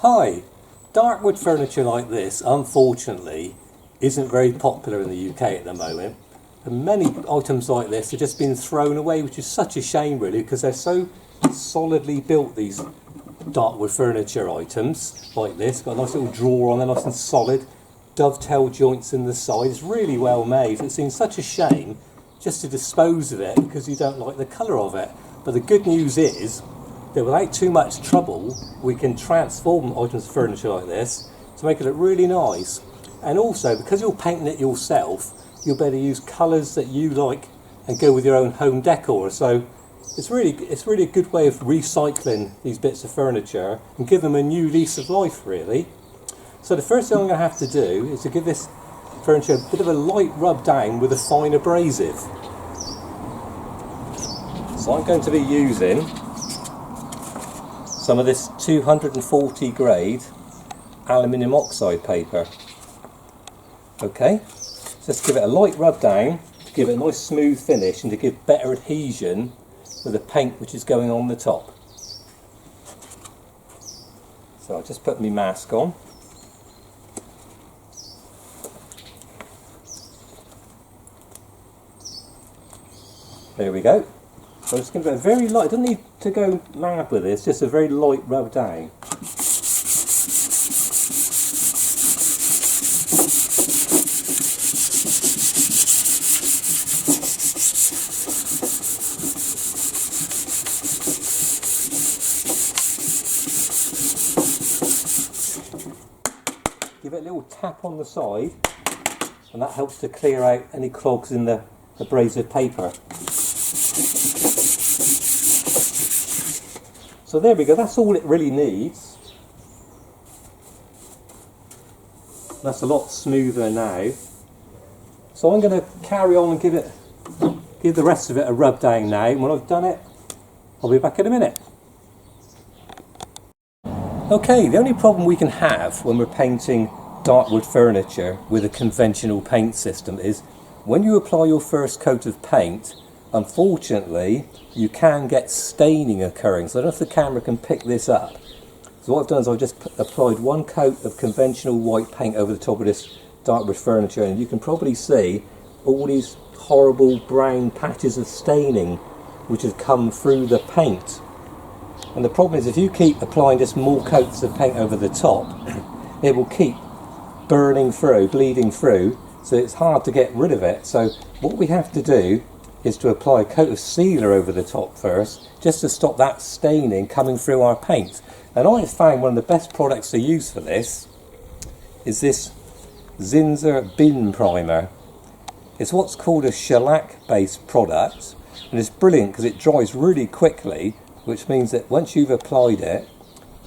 Hi, dark wood furniture like this, unfortunately, isn't very popular in the UK at the moment. And many items like this have just been thrown away, which is such a shame really, because they're so solidly built, these dark wood furniture items like this. Got a nice little drawer on there, nice and solid, dovetail joints in the side. It's really well made. It seems such a shame just to dispose of it because you don't like the colour of it. But the good news is that without too much trouble we can transform items of furniture like this to make it look really nice. And also, because you're painting it yourself, you'll be able to use colours that you like and go with your own home decor. So it's really a good way of recycling these bits of furniture and give them a new lease of life really. So the first thing I'm going to have to do is to give this furniture a bit of a light rub down with a fine abrasive. So I'm going to be using some of this 240 grade aluminium oxide paper. Okay, so let's give it a light rub down to give it a nice smooth finish and to give better adhesion with the paint which is going on the top. So I'll just put my mask on. There we go. So I'm just going to go very light. I don't need to go mad with this, just a very light rub down. Give it a little tap on the side, and that helps to clear out any clogs in the abrasive paper. So there we go, that's all it really needs. That's a lot smoother now. So I'm going to carry on and give the rest of it a rub down now, and when I've done it, I'll be back in a minute. Okay, the only problem we can have when we're painting dark wood furniture with a conventional paint system is when you apply your first coat of paint, unfortunately you can get staining occurring. So I don't know if the camera can pick this up. So what I've done is I've just applied one coat of conventional white paint over the top of this dark wood furniture, and you can probably see all these horrible brown patches of staining which have come through the paint. And the problem is if you keep applying just more coats of paint over the top, it will keep burning through, bleeding through, so it's hard to get rid of it. So what we have to do is to apply a coat of sealer over the top first, just to stop that staining coming through our paint. And I have found one of the best products to use for this is this Zinsser BIN Primer. It's what's called a shellac based product, and it's brilliant because it dries really quickly, which means that once you've applied it,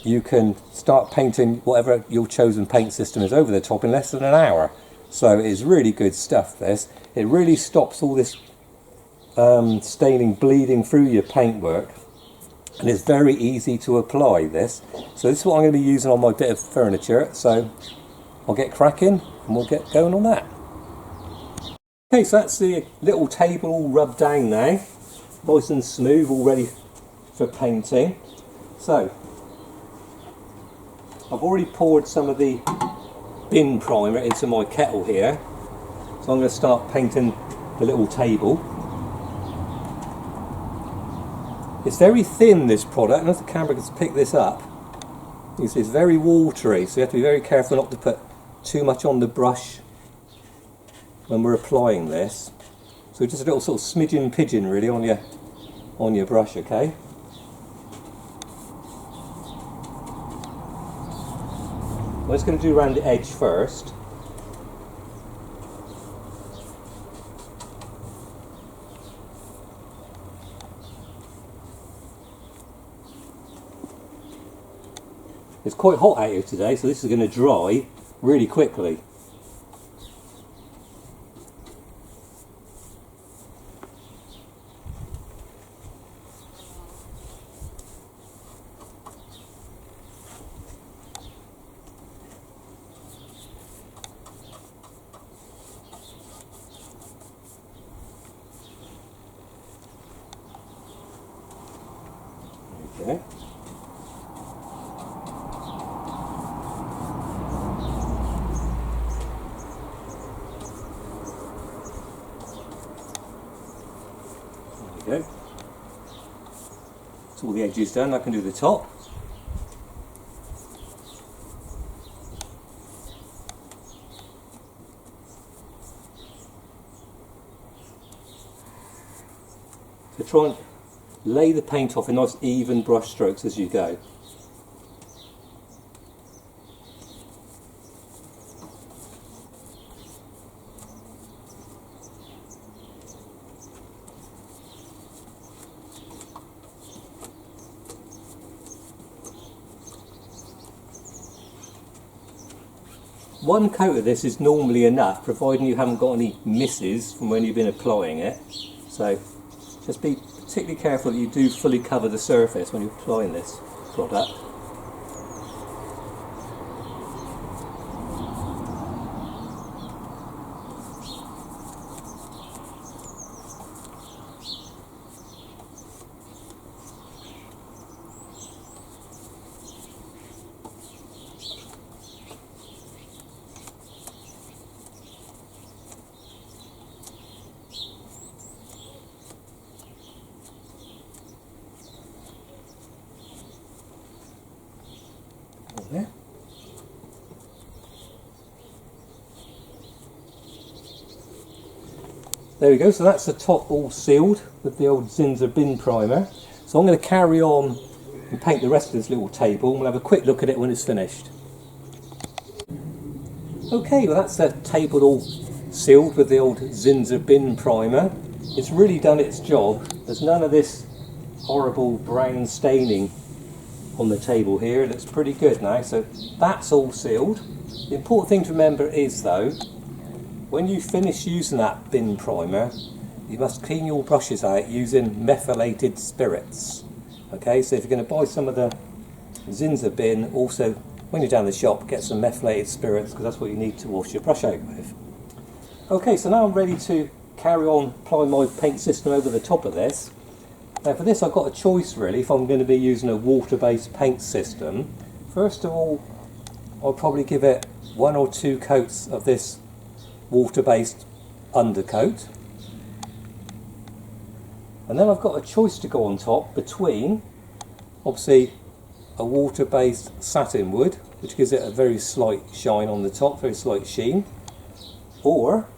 you can start painting whatever your chosen paint system is over the top in less than an hour. So it's really good stuff, this. It really stops all this staining bleeding through your paintwork, and it's very easy to apply this. So this is what I'm going to be using on my bit of furniture, so I'll get cracking and we'll get going on that. Okay, so that's the little table all rubbed down now, nice and smooth, all ready for painting. So I've already poured some of the bin primer into my kettle here, so I'm going to start painting the little table. It's very thin, this product. I don't know if the camera can pick this up. You see it's very watery, so you have to be very careful not to put too much on the brush when we're applying this. So just a little sort of smidgen pigeon really on your brush, okay? I'm just going to do around the edge first. It's quite hot out here today, so this is going to dry really quickly. Okay. go. So all the edges done, I can do the top. So try and lay the paint off in nice even brush strokes as you go. One coat of this is normally enough, providing you haven't got any misses from when you've been applying it. So just be particularly careful that you do fully cover the surface when you're applying this product. There. There we go, so that's the top all sealed with the old Zinsser BIN Primer. So I'm going to carry on and paint the rest of this little table, and we'll have a quick look at it when it's finished. Okay, well that's the table all sealed with the old Zinsser BIN Primer. It's really done its job. There's none of this horrible brown staining on the table here. It looks pretty good now, so that's all sealed. The important thing to remember is though, when you finish using that bin primer, you must clean your brushes out using methylated spirits. Okay, so if you're going to buy some of the Zinsser bin, also when you're down the shop, get some methylated spirits, because that's what you need to wash your brush out with. Okay, so now I'm ready to carry on applying my paint system over the top of this. Now for this I've got a choice really if I'm going to be using a water-based paint system. First of all, I'll probably give it 1 or 2 coats of this water-based undercoat. And then I've got a choice to go on top between, obviously, a water-based satin wood, which gives it a very slight shine on the top, very slight sheen. Or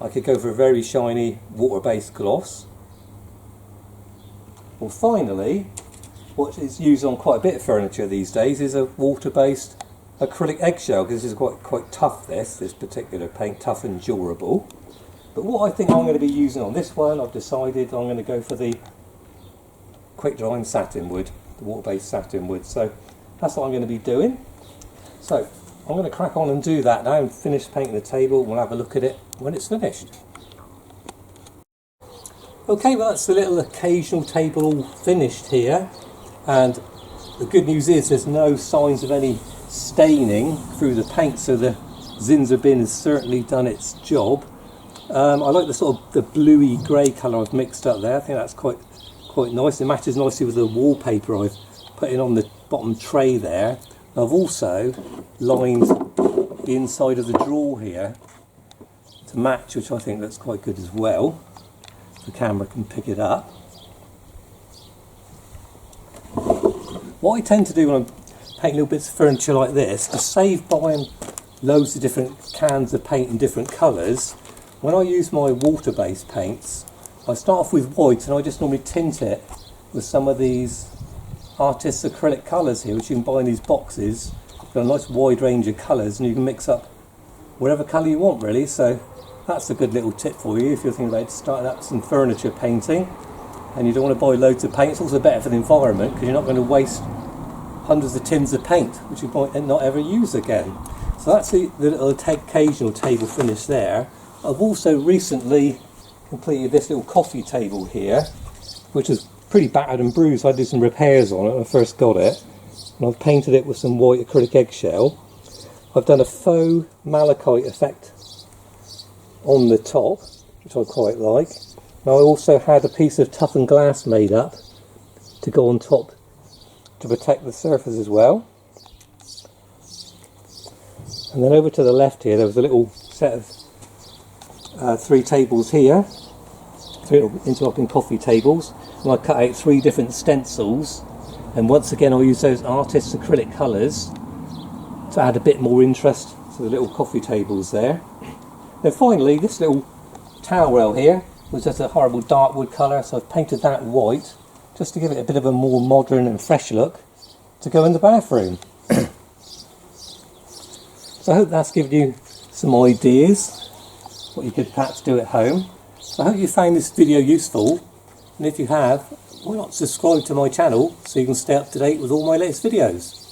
I could go for a very shiny water-based gloss. Well, finally, what is used on quite a bit of furniture these days is a water-based acrylic eggshell, because this is quite tough, this particular paint, tough and durable. But what I think I'm going to be using on this one, I've decided I'm going to go for the quick drying satin wood, the water-based satin wood. So that's what I'm going to be doing. So I'm going to crack on and do that now and finish painting the table. We'll have a look at it when it's finished. Okay, well that's the little occasional table all finished here, and the good news is there's no signs of any staining through the paint, so the Zinsser bin has certainly done its job. I like the sort of the bluey grey colour I've mixed up there. I think that's quite nice. It matches nicely with the wallpaper I've put in on the bottom tray there. I've also lined the inside of the drawer here to match, which I think looks quite good as well. The camera can pick it up. What I tend to do when I'm painting little bits of furniture like this, to save buying loads of different cans of paint in different colours, when I use my water-based paints, I start off with white and I just normally tint it with some of these artists' acrylic colours here, which you can buy in these boxes. Got a nice wide range of colours, and you can mix up whatever colour you want really. So that's a good little tip for you if you're thinking about starting up some furniture painting and you don't want to buy loads of paint. It's also better for the environment because you're not going to waste hundreds of tins of paint which you might not ever use again. So that's the little occasional table finish there. I've also recently completed this little coffee table here, which is pretty battered and bruised. I did some repairs on it when I first got it, and I've painted it with some white acrylic eggshell. I've done a faux malachite effect on the top, which I quite like. Now I also had a piece of toughened glass made up to go on top to protect the surface as well. And then over to the left here there was a little set of 3 tables here. interlocking coffee tables, and I cut out 3 different stencils, and once again I'll use those artist's acrylic colours to add a bit more interest to the little coffee tables there. Then finally, this little towel rail here was just a horrible dark wood colour, so I've painted that white just to give it a bit of a more modern and fresh look to go in the bathroom. So I hope that's given you some ideas what you could perhaps do at home. So I hope you found this video useful, and if you have, why not subscribe to my channel so you can stay up to date with all my latest videos.